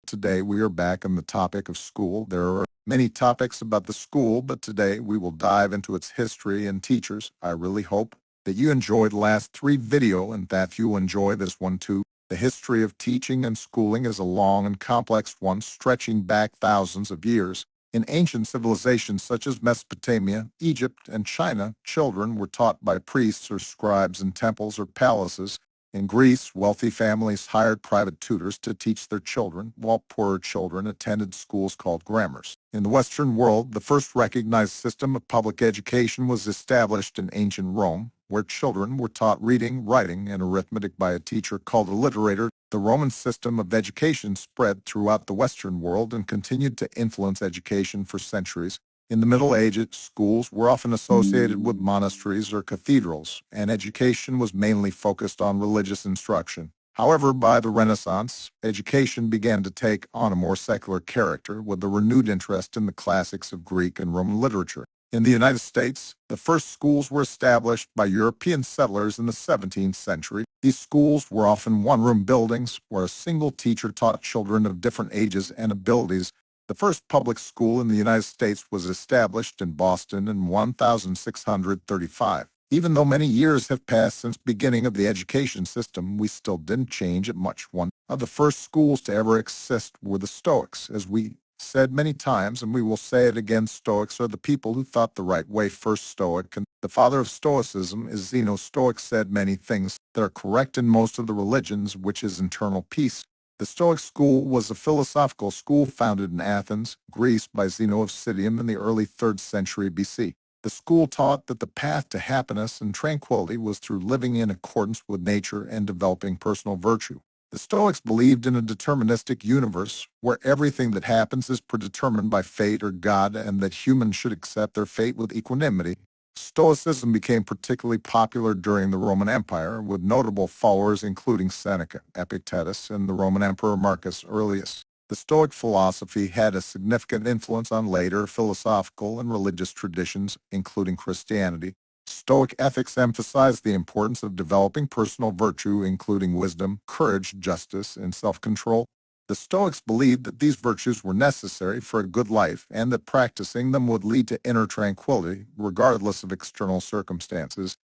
Today we are back on the topic of school. There are many topics about the school, but today we will dive into its history and teachers. I really hope that you enjoyed the last three videos and that you enjoy this one too. The history of teaching and schooling is a long and complex one stretching back thousands of years. In ancient civilizations such as Mesopotamia, Egypt, and China, children were taught by priests or scribes in temples or palaces. In Greece, wealthy families hired private tutors to teach their children, while poorer children attended schools called grammars. In the Western world, the first recognized system of public education was established in ancient Rome, where children were taught reading, writing, and arithmetic by a teacher called a literator. The Roman system of education spread throughout the Western world and continued to influence education for centuries. In the Middle Ages, schools were often associated with monasteries or cathedrals, and education was mainly focused on religious instruction. However, by the Renaissance, education began to take on a more secular character with a renewed interest in the classics of Greek and Roman literature. In the United States, the first schools were established by European settlers in the 17th century. These schools were often one-room buildings where a single teacher taught children of different ages and abilities. The first public school in the United States was established in Boston in 1635. Even though many years have passed since the beginning of the education system, we still didn't change it much. One of the first schools to ever exist were the Stoics. As we said many times, and we will say it again, Stoics are the people who thought the right way. First Stoic, and the father of Stoicism, is Zeno. Stoics said many things that are correct in most of the religions, which is internal peace. The Stoic school was a philosophical school founded in Athens, Greece by Zeno of Citium in the early 3rd century BC. The school taught that the path to happiness and tranquility was through living in accordance with nature and developing personal virtue. The Stoics believed in a deterministic universe where everything that happens is predetermined by fate or God and that humans should accept their fate with equanimity. Stoicism became particularly popular during the Roman Empire, with notable followers including Seneca, Epictetus, and the Roman Emperor Marcus Aurelius. The Stoic philosophy had a significant influence on later philosophical and religious traditions, including Christianity. Stoic ethics emphasized the importance of developing personal virtue, including wisdom, courage, justice, and self-control. The Stoics believed that these virtues were necessary for a good life and that practicing them would lead to inner tranquility, regardless of external circumstances.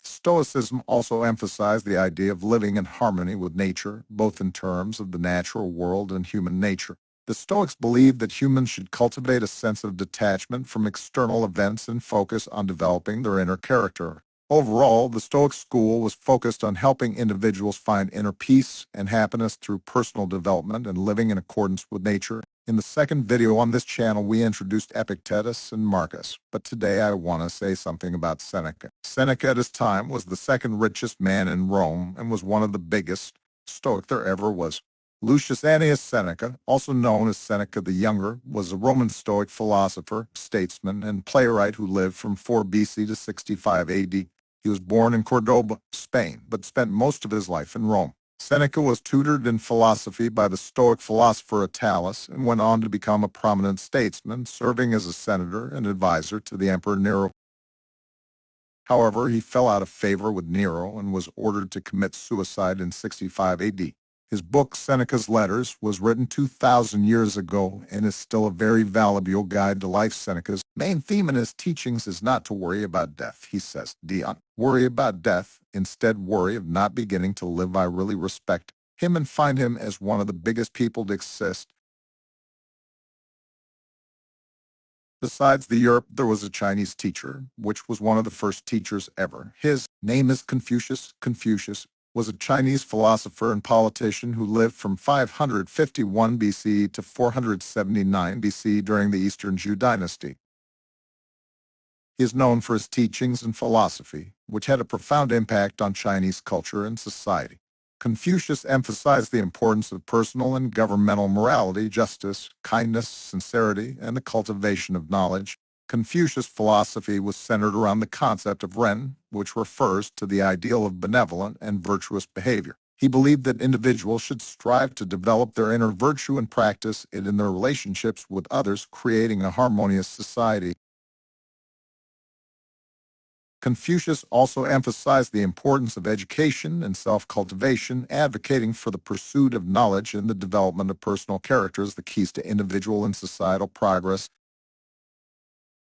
Stoicism also emphasized the idea of living in harmony with nature, both in terms of the natural world and human nature. The Stoics believed that humans should cultivate a sense of detachment from external events and focus on developing their inner character. Overall, the Stoic school was focused on helping individuals find inner peace and happiness through personal development and living in accordance with nature. In the second video on this channel, we introduced Epictetus and Marcus, but today I want to say something about Seneca. Seneca at his time was the second richest man in Rome and was one of the biggest Stoic there ever was. Lucius Annius Seneca, also known as Seneca the Younger, was a Roman Stoic philosopher, statesman, and playwright who lived from 4 BC to 65 AD. He was born in Cordoba, Spain, but spent most of his life in Rome. Seneca was tutored in philosophy by the Stoic philosopher Attalus and went on to become a prominent statesman, serving as a senator and advisor to the Emperor Nero. However, he fell out of favor with Nero and was ordered to commit suicide in 65 AD. His book, Seneca's Letters, was written 2,000 years ago and is still a very valuable guide to life. Seneca's main theme in his teachings is not to worry about death. He says, "Don't worry about death. Instead, worry of not beginning to live." I really respect him and find him as one of the biggest people to exist. Besides the Europe, there was a Chinese teacher, which was one of the first teachers ever. His name is Confucius. Confucius was a Chinese philosopher and politician who lived from 551 BC to 479 BC during the Eastern Zhou dynasty. He is known for his teachings and philosophy, which had a profound impact on Chinese culture and society. Confucius emphasized the importance of personal and governmental morality, justice, kindness, sincerity, and the cultivation of knowledge. Confucius' philosophy was centered around the concept of Ren, which refers to the ideal of benevolent and virtuous behavior. He believed that individuals should strive to develop their inner virtue and practice it in their relationships with others, creating a harmonious society. Confucius also emphasized the importance of education and self-cultivation, advocating for the pursuit of knowledge and the development of personal character as the keys to individual and societal progress.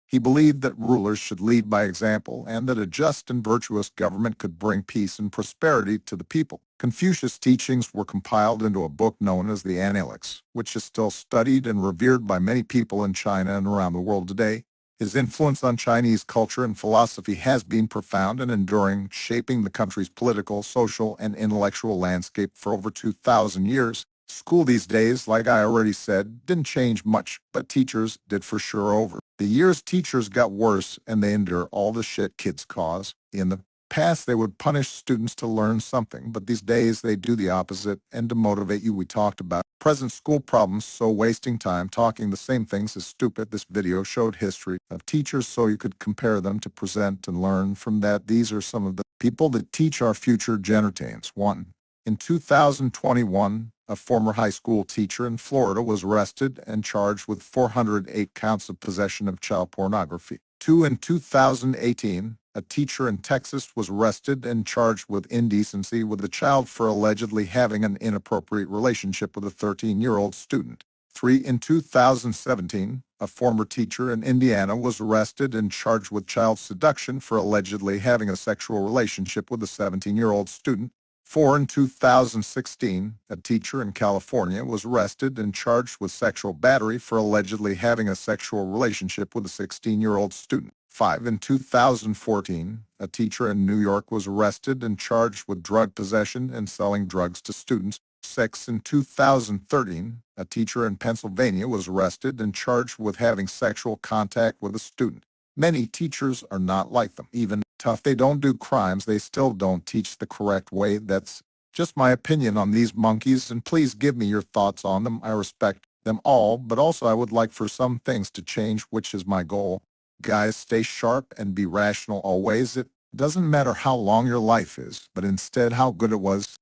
He believed that rulers should lead by example and that a just and virtuous government could bring peace and prosperity to the people. Confucius' teachings were compiled into a book known as the Analects, which is still studied and revered by many people in China and around the world today. His influence on Chinese culture and philosophy has been profound and enduring, shaping the country's political, social, and intellectual landscape for over 2,000 years. School these days, like I already said, didn't change much, but teachers did for sure. Over the years, teachers got worse and they endure all the shit kids cause. In the past, they would punish students to learn something, but these days they do the opposite and to motivate you. We talked about present school problems, so wasting time talking the same things is stupid. This video showed history of teachers so you could compare them to present and learn from that. These are some of the people that teach our future generations. 1. In 2021, a former high school teacher in Florida was arrested and charged with 408 counts of possession of child pornography. 2. In 2018, a teacher in Texas was arrested and charged with indecency with a child for allegedly having an inappropriate relationship with a 13-year-old student. 3. In 2017, a former teacher in Indiana was arrested and charged with child seduction for allegedly having a sexual relationship with a 17-year-old student. 4. In 2016, a teacher in California was arrested and charged with sexual battery for allegedly having a sexual relationship with a 16-year-old student. 5. In 2014, a teacher in New York was arrested and charged with drug possession and selling drugs to students. 6. In 2013, a teacher in Pennsylvania was arrested and charged with having sexual contact with a student. Many teachers are not like them. Even tough they don't do crimes, they still don't teach the correct way. That's just my opinion on these monkeys, and please give me your thoughts on them. I respect them all, but also I would like for some things to change, which is my goal. Guys, stay sharp and be rational always. It doesn't matter how long your life is, but instead how good it was.